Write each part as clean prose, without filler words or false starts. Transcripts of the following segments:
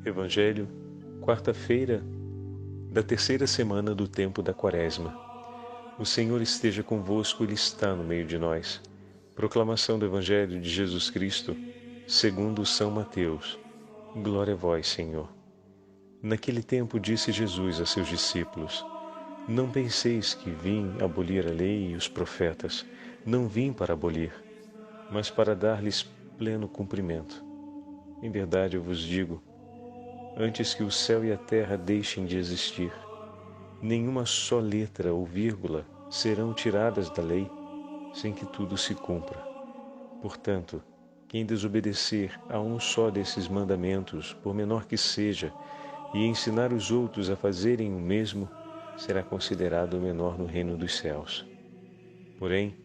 Evangelho, quarta-feira da terceira semana do tempo da Quaresma. O Senhor esteja convosco, Ele está no meio de nós. Proclamação do Evangelho de Jesus Cristo, segundo São Mateus. Glória a vós, Senhor. Naquele tempo disse Jesus a seus discípulos: Não penseis que vim abolir a lei e os profetas. Não vim para abolir, mas para dar-lhes pleno cumprimento. Em verdade eu vos digo, antes que o céu e a terra deixem de existir, nenhuma só letra ou vírgula serão tiradas da lei, sem que tudo se cumpra. Portanto, quem desobedecer a um só desses mandamentos, por menor que seja, e ensinar os outros a fazerem o mesmo, será considerado o menor no reino dos céus. Porém,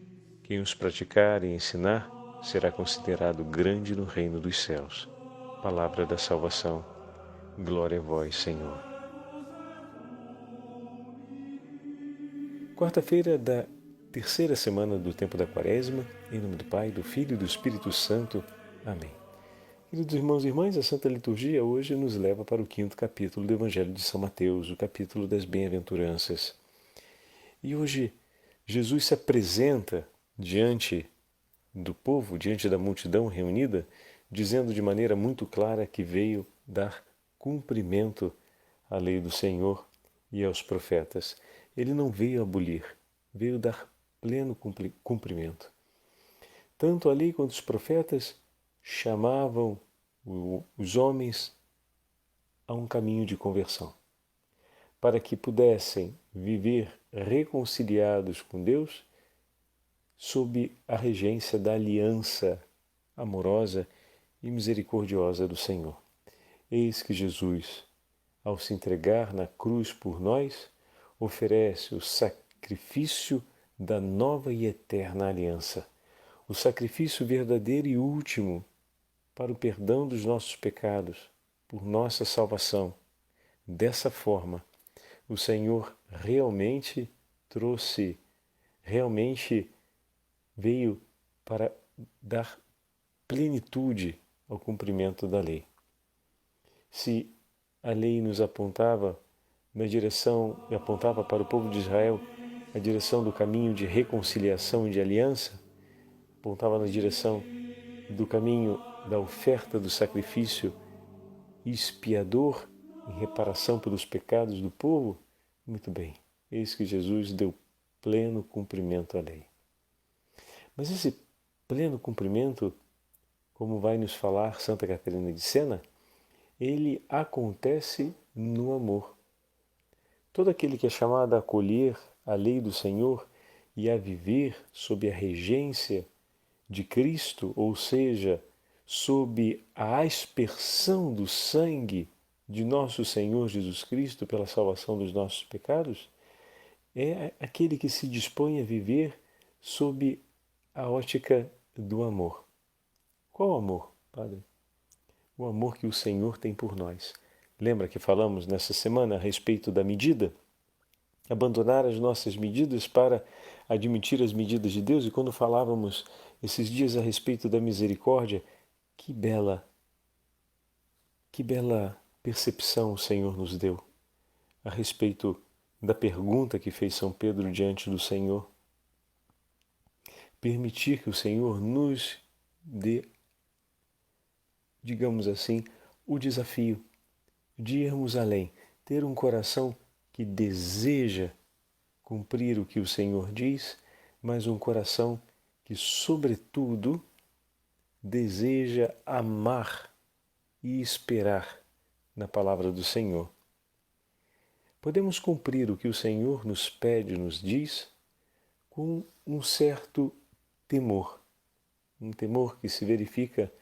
quem os praticar e ensinar, será considerado grande no reino dos céus. Palavra da salvação. Glória a vós, Senhor. Quarta-feira da terceira semana do tempo da Quaresma, em nome do Pai, do Filho e do Espírito Santo. Amém. Queridos irmãos e irmãs, a Santa Liturgia hoje nos leva para o 5º capítulo do Evangelho de São Mateus, o capítulo das Bem-aventuranças. E hoje Jesus se apresenta diante do povo, diante da multidão reunida, dizendo de maneira muito clara que veio dar cumprimento à lei do Senhor e aos profetas. Ele não veio abolir, veio dar pleno cumprimento. Tanto a lei quanto os profetas chamavam os homens a um caminho de conversão, para que pudessem viver reconciliados com Deus sob a regência da aliança amorosa e misericordiosa do Senhor. Eis que Jesus, ao se entregar na cruz por nós, oferece o sacrifício da nova e eterna aliança, o sacrifício verdadeiro e último para o perdão dos nossos pecados, por nossa salvação. Dessa forma, o Senhor realmente veio para dar plenitude ao cumprimento da lei. Se a lei nos apontava apontava para o povo de Israel a direção do caminho de reconciliação e de aliança, apontava na direção do caminho da oferta do sacrifício expiador em reparação pelos pecados do povo, muito bem, eis que Jesus deu pleno cumprimento à lei. Mas esse pleno cumprimento, como vai nos falar Santa Catarina de Sena, ele acontece no amor. Todo aquele que é chamado a acolher a lei do Senhor e a viver sob a regência de Cristo, ou seja, sob a aspersão do sangue de nosso Senhor Jesus Cristo pela salvação dos nossos pecados, é aquele que se dispõe a viver sob a ótica do amor. Qual amor, Padre? O amor que o Senhor tem por nós. Lembra que falamos nessa semana a respeito da medida? Abandonar as nossas medidas para admitir as medidas de Deus. E quando falávamos esses dias a respeito da misericórdia, que bela percepção o Senhor nos deu a respeito da pergunta que fez São Pedro diante do Senhor. Permitir que o Senhor nos dê, digamos assim, o desafio de irmos além, ter um coração que deseja cumprir o que o Senhor diz, mas um coração que, sobretudo, deseja amar e esperar na palavra do Senhor. Podemos cumprir o que o Senhor nos pede, nos diz, com um certo temor, um temor que se verifica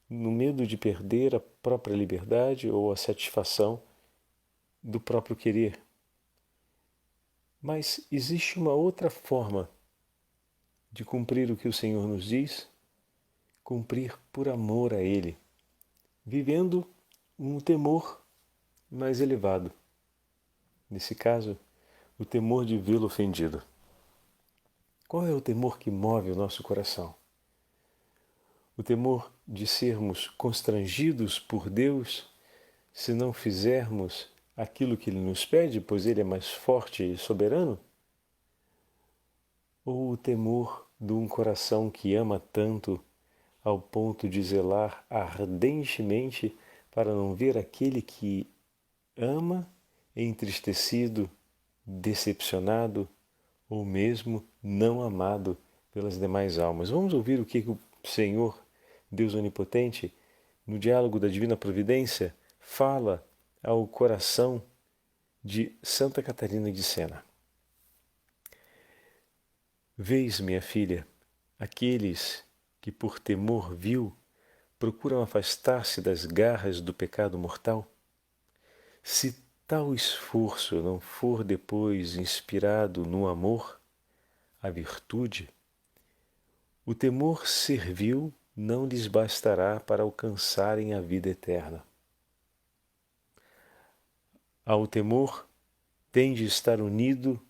no medo de perder a própria liberdade ou a satisfação do próprio querer. Mas existe uma outra forma de cumprir o que o Senhor nos diz, cumprir por amor a Ele, vivendo um temor mais elevado. Nesse caso, o temor de vê-lo ofendido. Qual é o temor que move o nosso coração? O temor de sermos constrangidos por Deus se não fizermos aquilo que Ele nos pede, pois Ele é mais forte e soberano? Ou o temor de um coração que ama tanto ao ponto de zelar ardentemente para não ver aquele que ama entristecido, decepcionado ou mesmo não amado pelas demais almas? Vamos ouvir o que o Senhor, Deus Onipotente, no diálogo da Divina Providência, fala ao coração de Santa Catarina de Sena. Vês, minha filha, aqueles que por temor vil procuram afastar-se das garras do pecado mortal? Se tal esforço não for depois inspirado no amor, a virtude, o temor servil não lhes bastará para alcançarem a vida eterna. Ao temor tem de estar unido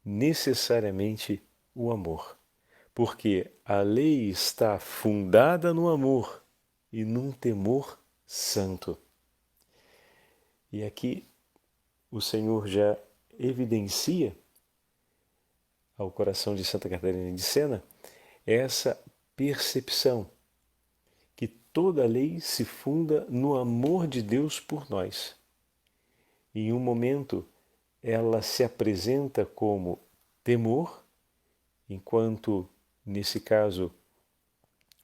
necessariamente o amor, porque a lei está fundada no amor e num temor santo. E aqui o Senhor já evidencia ao coração de Santa Catarina de Sena essa percepção que toda lei se funda no amor de Deus por nós. E em um momento ela se apresenta como temor, enquanto, nesse caso,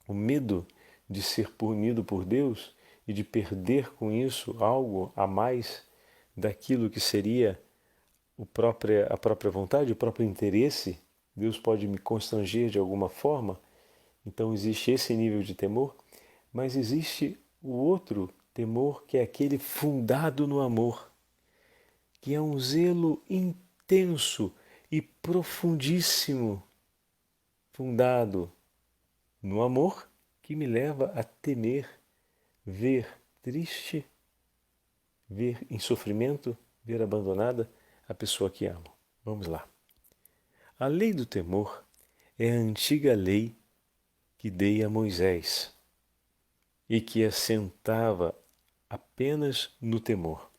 o medo de ser punido por Deus e de perder com isso algo a mais daquilo que seria a própria vontade, o próprio interesse. Deus pode me constranger de alguma forma. Então existe esse nível de temor, mas existe o outro temor, que é aquele fundado no amor, que é um zelo intenso e profundíssimo, fundado no amor, que me leva a temer ver triste, ver em sofrimento, ver abandonada a pessoa que amo. Vamos lá. A lei do temor é a antiga lei que dei a Moisés e que assentava apenas no temor.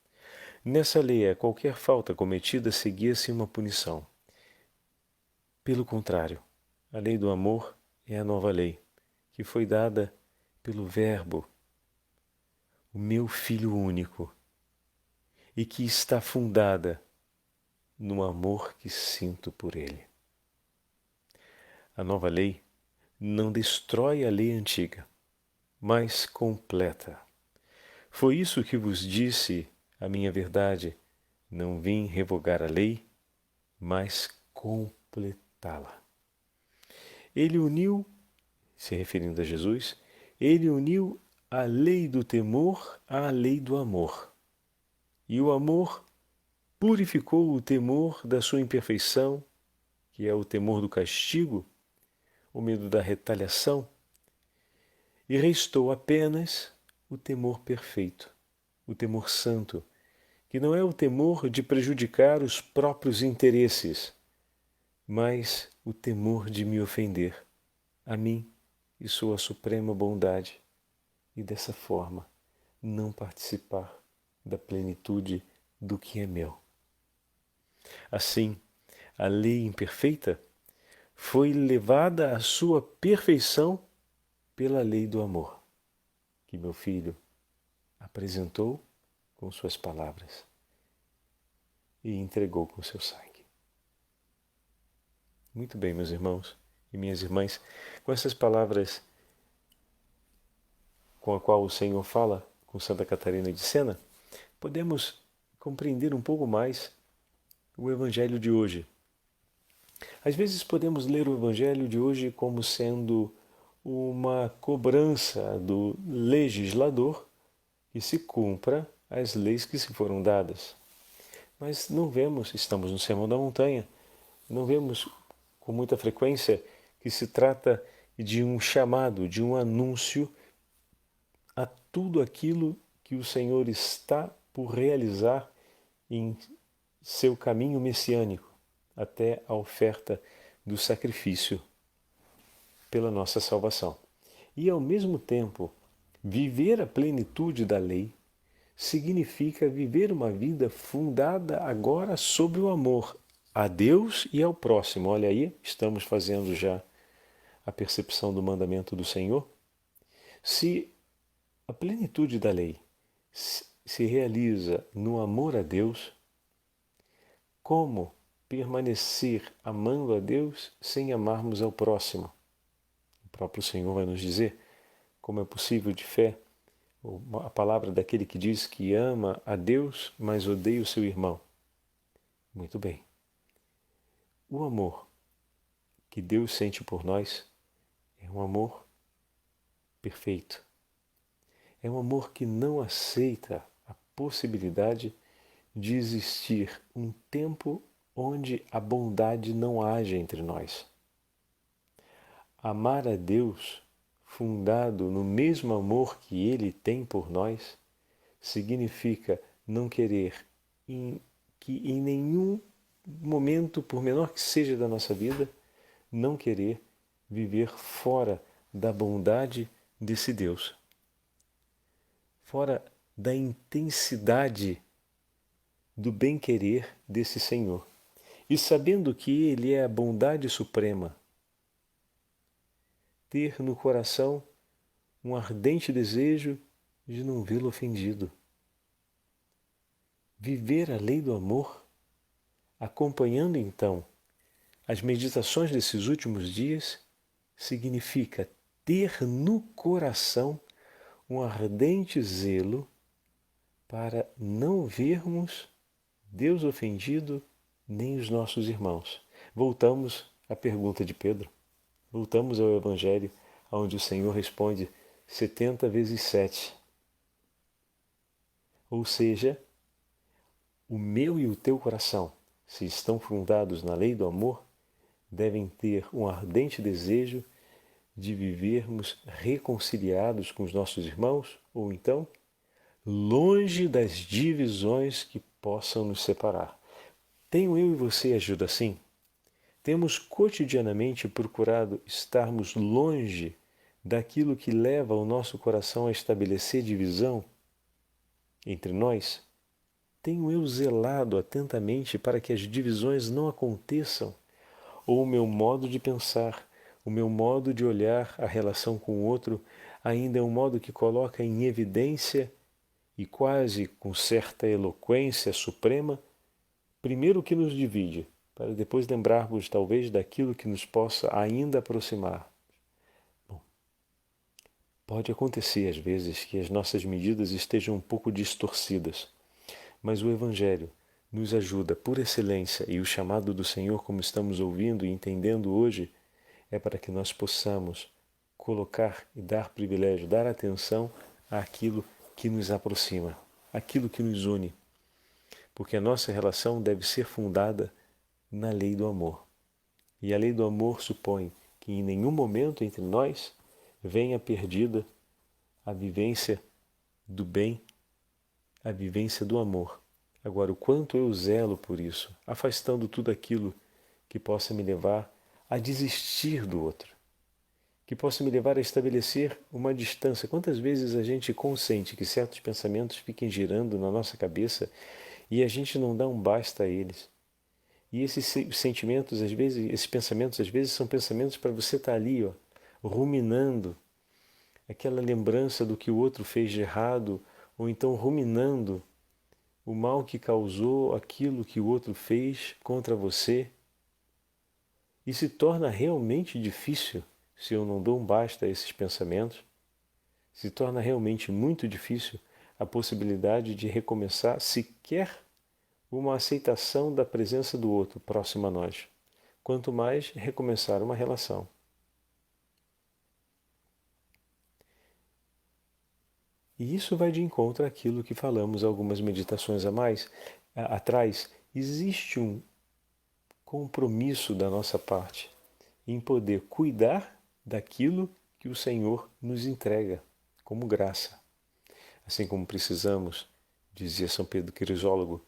Nessa lei, a qualquer falta cometida seguia-se uma punição. Pelo contrário, a lei do amor é a nova lei, que foi dada pelo Verbo, o meu Filho único, e que está fundada no amor que sinto por Ele. A nova lei não destrói a lei antiga, mas completa. Foi isso que vos disse a minha verdade. Não vim revogar a lei, mas completá-la. Ele uniu, se referindo a Jesus, ele uniu a lei do temor à lei do amor. E o amor purificou o temor da sua imperfeição, que é o temor do castigo, o medo da retaliação, e restou apenas o temor perfeito, o temor santo, que não é o temor de prejudicar os próprios interesses, mas o temor de me ofender a mim e sua suprema bondade, e dessa forma não participar da plenitude do que é meu. Assim, a lei imperfeita foi levada à sua perfeição pela lei do amor, que meu Filho apresentou com suas palavras e entregou com seu sangue. Muito bem, meus irmãos e minhas irmãs, com essas palavras com a qual o Senhor fala com Santa Catarina de Sena, podemos compreender um pouco mais o Evangelho de hoje. Às vezes podemos ler o Evangelho de hoje como sendo uma cobrança do legislador que se cumpra as leis que se foram dadas. Mas não vemos, estamos no Sermão da Montanha, não vemos com muita frequência que se trata de um chamado, de um anúncio a tudo aquilo que o Senhor está por realizar em seu caminho messiânico, até a oferta do sacrifício pela nossa salvação. E, ao mesmo tempo, viver a plenitude da lei significa viver uma vida fundada agora sobre o amor a Deus e ao próximo. Olha aí, estamos fazendo já a percepção do mandamento do Senhor. Se a plenitude da lei se realiza no amor a Deus, como permanecer amando a Deus sem amarmos ao próximo? O próprio Senhor vai nos dizer como é possível de fé a palavra daquele que diz que ama a Deus, mas odeia o seu irmão. Muito bem. O amor que Deus sente por nós é um amor perfeito. É um amor que não aceita a possibilidade de existir um tempo onde a bondade não haja entre nós. Amar a Deus, fundado no mesmo amor que Ele tem por nós, significa não querer que em nenhum momento, por menor que seja da nossa vida, não querer viver fora da bondade desse Deus, fora da intensidade do bem-querer desse Senhor. E sabendo que Ele é a bondade suprema, ter no coração um ardente desejo de não vê-lo ofendido. Viver a lei do amor, acompanhando então as meditações desses últimos dias, significa ter no coração um ardente zelo para não vermos Deus ofendido nem os nossos irmãos. Voltamos à pergunta de Pedro. Voltamos ao Evangelho, onde o Senhor responde 70 vezes 7. Ou seja, o meu e o teu coração, se estão fundados na lei do amor, devem ter um ardente desejo de vivermos reconciliados com os nossos irmãos, ou então, longe das divisões que possam nos separar. Tenho eu e você agido assim? Temos cotidianamente procurado estarmos longe daquilo que leva o nosso coração a estabelecer divisão entre nós? Tenho eu zelado atentamente para que as divisões não aconteçam? Ou o meu modo de pensar, o meu modo de olhar a relação com o outro ainda é um modo que coloca em evidência e quase com certa eloquência suprema, primeiro o que nos divide, para depois lembrarmos talvez daquilo que nos possa ainda aproximar? Bom, pode acontecer às vezes que as nossas medidas estejam um pouco distorcidas, mas o Evangelho nos ajuda por excelência e o chamado do Senhor, como estamos ouvindo e entendendo hoje, é para que nós possamos colocar e dar privilégio, dar atenção àquilo que nos aproxima, àquilo que nos une, porque a nossa relação deve ser fundada na lei do amor. E a lei do amor supõe que em nenhum momento entre nós venha perdida a vivência do bem, a vivência do amor. Agora, o quanto eu zelo por isso, afastando tudo aquilo que possa me levar a desistir do outro, que possa me levar a estabelecer uma distância. Quantas vezes a gente consente que certos pensamentos fiquem girando na nossa cabeça e a gente não dá um basta a eles? E esses sentimentos, às vezes, esses pensamentos, às vezes, são pensamentos para você estar ali, ruminando aquela lembrança do que o outro fez de errado, ou então ruminando o mal que causou aquilo que o outro fez contra você. E se torna realmente difícil, se eu não dou um basta a esses pensamentos, se torna realmente muito difícil a possibilidade de recomeçar sequer uma aceitação da presença do outro próximo a nós, quanto mais recomeçar uma relação. E isso vai de encontro àquilo que falamos algumas meditações atrás. Existe um compromisso da nossa parte em poder cuidar daquilo que o Senhor nos entrega como graça. Assim como precisamos, dizia São Pedro Crisólogo,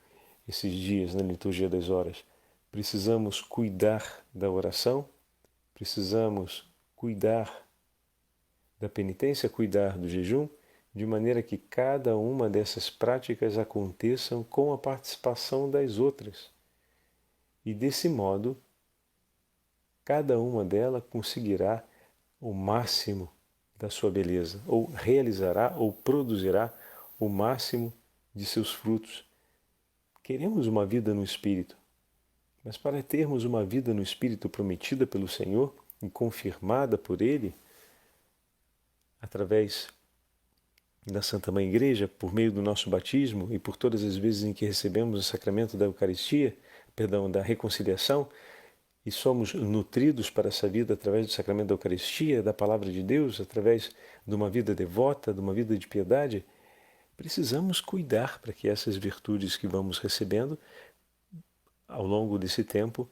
esses dias na liturgia das horas, precisamos cuidar da oração, precisamos cuidar da penitência, cuidar do jejum, de maneira que cada uma dessas práticas aconteçam com a participação das outras. E desse modo, cada uma delas conseguirá o máximo da sua beleza, ou realizará ou produzirá o máximo de seus frutos. Queremos uma vida no Espírito, mas para termos uma vida no Espírito prometida pelo Senhor e confirmada por Ele, através da Santa Mãe Igreja, por meio do nosso batismo e por todas as vezes em que recebemos o sacramento da Eucaristia, da reconciliação, e somos nutridos para essa vida através do sacramento da Eucaristia, da Palavra de Deus, através de uma vida devota, de uma vida de piedade, precisamos cuidar para que essas virtudes que vamos recebendo ao longo desse tempo,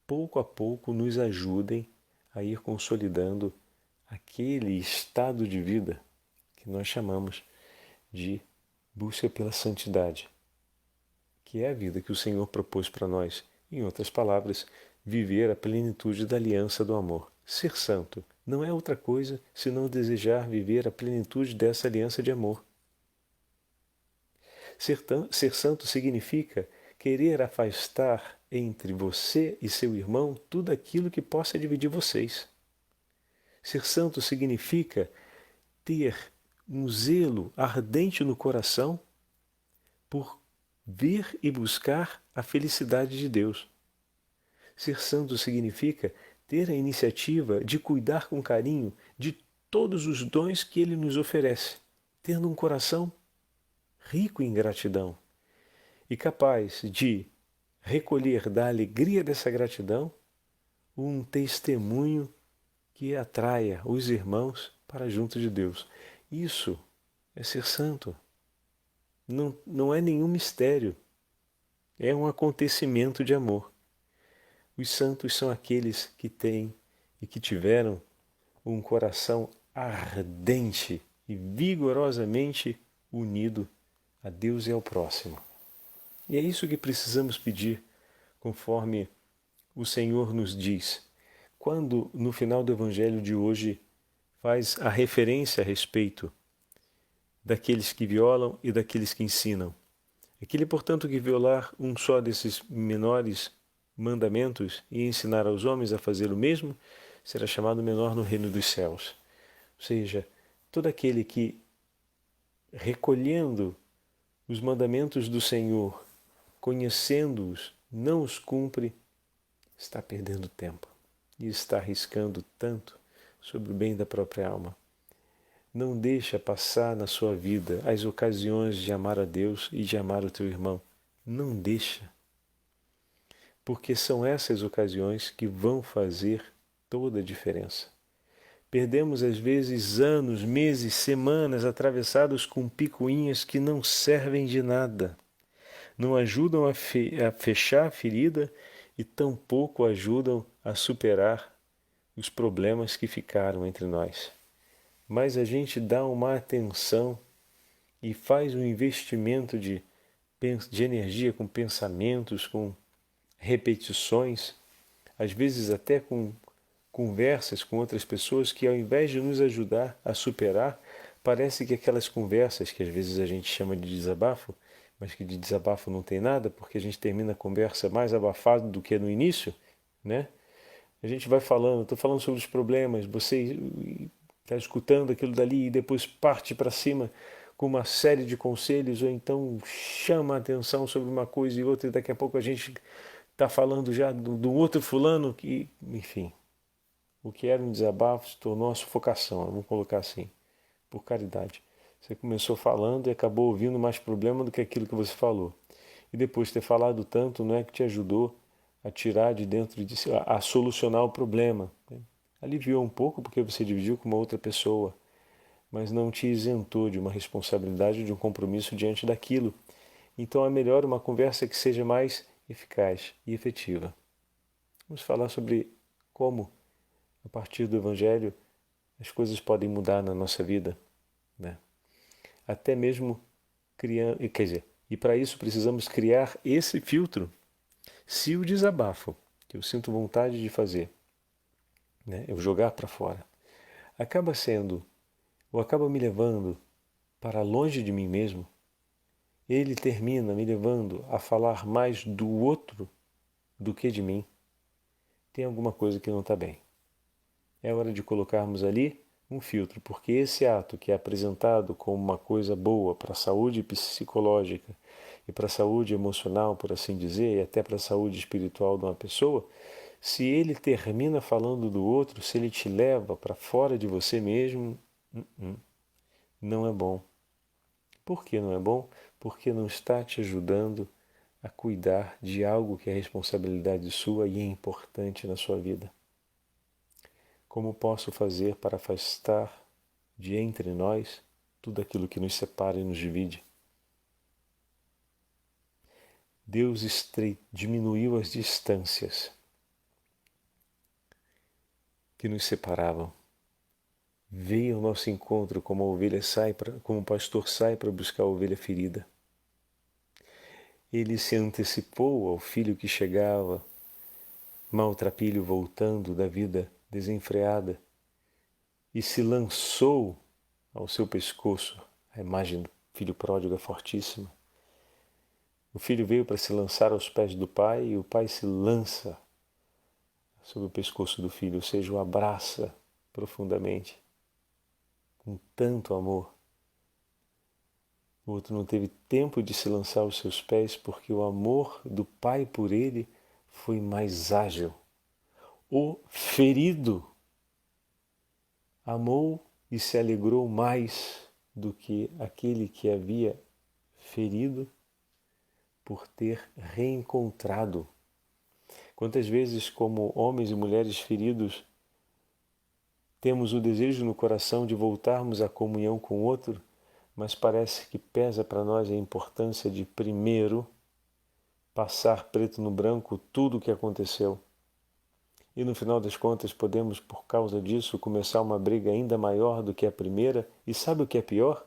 pouco a pouco nos ajudem a ir consolidando aquele estado de vida que nós chamamos de busca pela santidade, que é a vida que o Senhor propôs para nós. Em outras palavras, viver a plenitude da aliança do amor. Ser santo não é outra coisa senão desejar viver a plenitude dessa aliança de amor. Ser santo significa querer afastar entre você e seu irmão tudo aquilo que possa dividir vocês. Ser santo significa ter um zelo ardente no coração por ver e buscar a felicidade de Deus. Ser santo significa ter a iniciativa de cuidar com carinho de todos os dons que Ele nos oferece, tendo um coração rico em gratidão e capaz de recolher da alegria dessa gratidão um testemunho que atraia os irmãos para junto de Deus. Isso é ser santo. Não é nenhum mistério. É um acontecimento de amor. Os santos são aqueles que têm e que tiveram um coração ardente e vigorosamente unido a Deus e ao próximo. E é isso que precisamos pedir, conforme o Senhor nos diz, quando no final do Evangelho de hoje faz a referência a respeito daqueles que violam e daqueles que ensinam. Aquele, portanto, que violar um só desses menores mandamentos e ensinar aos homens a fazer o mesmo, será chamado menor no reino dos céus. Ou seja, todo aquele que, recolhendo os mandamentos do Senhor, conhecendo-os, não os cumpre, está perdendo tempo e está arriscando tanto sobre o bem da própria alma. Não deixa passar na sua vida as ocasiões de amar a Deus e de amar o teu irmão. Não deixa. Porque são essas ocasiões que vão fazer toda a diferença. Perdemos às vezes anos, meses, semanas atravessados com picuinhas que não servem de nada. Não ajudam a fechar a ferida e tampouco ajudam a superar os problemas que ficaram entre nós. Mas a gente dá uma atenção e faz um investimento de energia com pensamentos, com repetições, às vezes até com conversas com outras pessoas que, ao invés de nos ajudar a superar, parece que aquelas conversas que às vezes a gente chama de desabafo, mas que de desabafo não tem nada, porque a gente termina a conversa mais abafado do que no início, né? A gente vai falando, estou falando sobre os problemas, você está escutando aquilo dali e depois parte para cima com uma série de conselhos, ou então chama a atenção sobre uma coisa e outra, e daqui a pouco a gente está falando já do outro fulano, que, enfim, o que era um desabafo se tornou uma sufocação, vamos colocar assim, por caridade. Você começou falando e acabou ouvindo mais problema do que aquilo que você falou. E depois de ter falado tanto, não é que te ajudou a tirar de dentro de si, a solucionar o problema. Aliviou um pouco porque você dividiu com uma outra pessoa, mas não te isentou de uma responsabilidade, de um compromisso diante daquilo. Então é melhor uma conversa que seja mais eficaz e efetiva. Vamos falar sobre como, a partir do Evangelho, as coisas podem mudar na nossa vida, né? Até mesmo criando, e para isso precisamos criar esse filtro. Se o desabafo que eu sinto vontade de fazer, né, eu jogar para fora, acaba sendo ou acaba me levando para longe de mim mesmo, ele termina me levando a falar mais do outro do que de mim, tem alguma coisa que não está bem. É hora de colocarmos ali um filtro, porque esse ato que é apresentado como uma coisa boa para a saúde psicológica e para a saúde emocional, por assim dizer, e até para a saúde espiritual de uma pessoa, se ele termina falando do outro, se ele te leva para fora de você mesmo, não é bom. Por que não é bom? Porque não está te ajudando a cuidar de algo que é responsabilidade sua e é importante na sua vida. Como posso fazer para afastar de entre nós tudo aquilo que nos separa e nos divide? Deus diminuiu as distâncias que nos separavam. Veio ao nosso encontro como como o pastor sai para buscar a ovelha ferida. Ele se antecipou ao filho que chegava, maltrapilho voltando da vida desenfreada, e se lançou ao seu pescoço. A imagem do filho pródigo é fortíssima. O filho veio para se lançar aos pés do pai e o pai se lança sobre o pescoço do filho, ou seja, o abraça profundamente, com tanto amor. O outro não teve tempo de se lançar aos seus pés porque o amor do pai por ele foi mais ágil. O ferido amou e se alegrou mais do que aquele que havia ferido por ter reencontrado. Quantas vezes, como homens e mulheres feridos, temos o desejo no coração de voltarmos à comunhão com o outro, mas parece que pesa para nós a importância de primeiro passar preto no branco tudo o que aconteceu. E no final das contas podemos, por causa disso, começar uma briga ainda maior do que a primeira. E sabe o que é pior?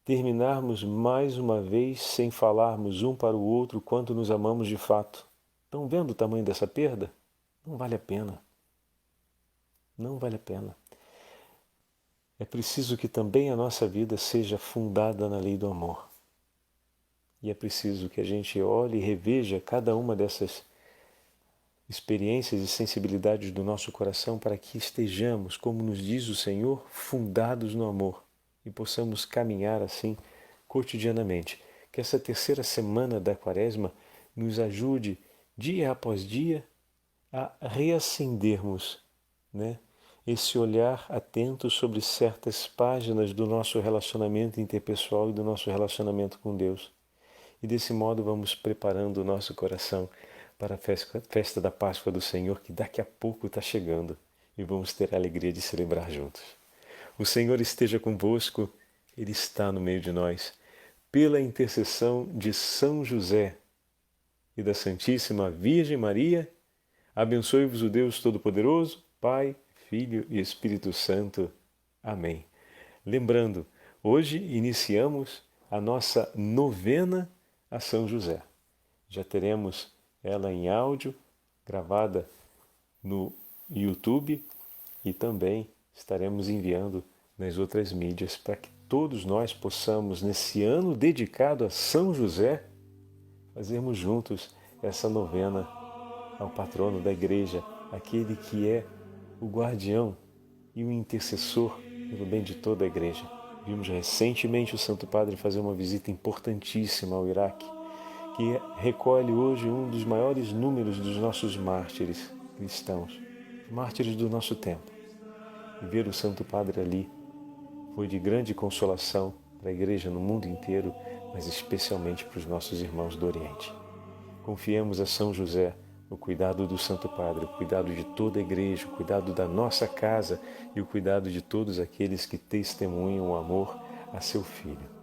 Terminarmos mais uma vez sem falarmos um para o outro quanto nos amamos de fato. Estão vendo o tamanho dessa perda? Não vale a pena. Não vale a pena. É preciso que também a nossa vida seja fundada na lei do amor. E é preciso que a gente olhe e reveja cada uma dessas experiências e sensibilidades do nosso coração para que estejamos, como nos diz o Senhor, fundados no amor e possamos caminhar assim cotidianamente. Que essa terceira semana da Quaresma nos ajude, dia após dia, a reacendermos, esse olhar atento sobre certas páginas do nosso relacionamento interpessoal e do nosso relacionamento com Deus. E desse modo vamos preparando o nosso coração para a festa da Páscoa do Senhor, que daqui a pouco está chegando e vamos ter a alegria de celebrar juntos. O Senhor esteja convosco, Ele está no meio de nós. Pela intercessão de São José e da Santíssima Virgem Maria, abençoe-vos o Deus Todo-Poderoso, Pai, Filho e Espírito Santo. Amém. Lembrando, hoje iniciamos a nossa novena a São José. Já teremos ela em áudio, gravada no YouTube e também estaremos enviando nas outras mídias para que todos nós possamos, nesse ano dedicado a São José, fazermos juntos essa novena ao patrono da Igreja, aquele que é o guardião e o intercessor pelo bem de toda a Igreja. Vimos recentemente o Santo Padre fazer uma visita importantíssima ao Iraque, que recolhe hoje um dos maiores números dos nossos mártires cristãos, mártires do nosso tempo. E ver o Santo Padre ali foi de grande consolação para a Igreja no mundo inteiro, mas especialmente para os nossos irmãos do Oriente. Confiemos a São José o cuidado do Santo Padre, o cuidado de toda a Igreja, o cuidado da nossa casa e o cuidado de todos aqueles que testemunham o amor a seu Filho.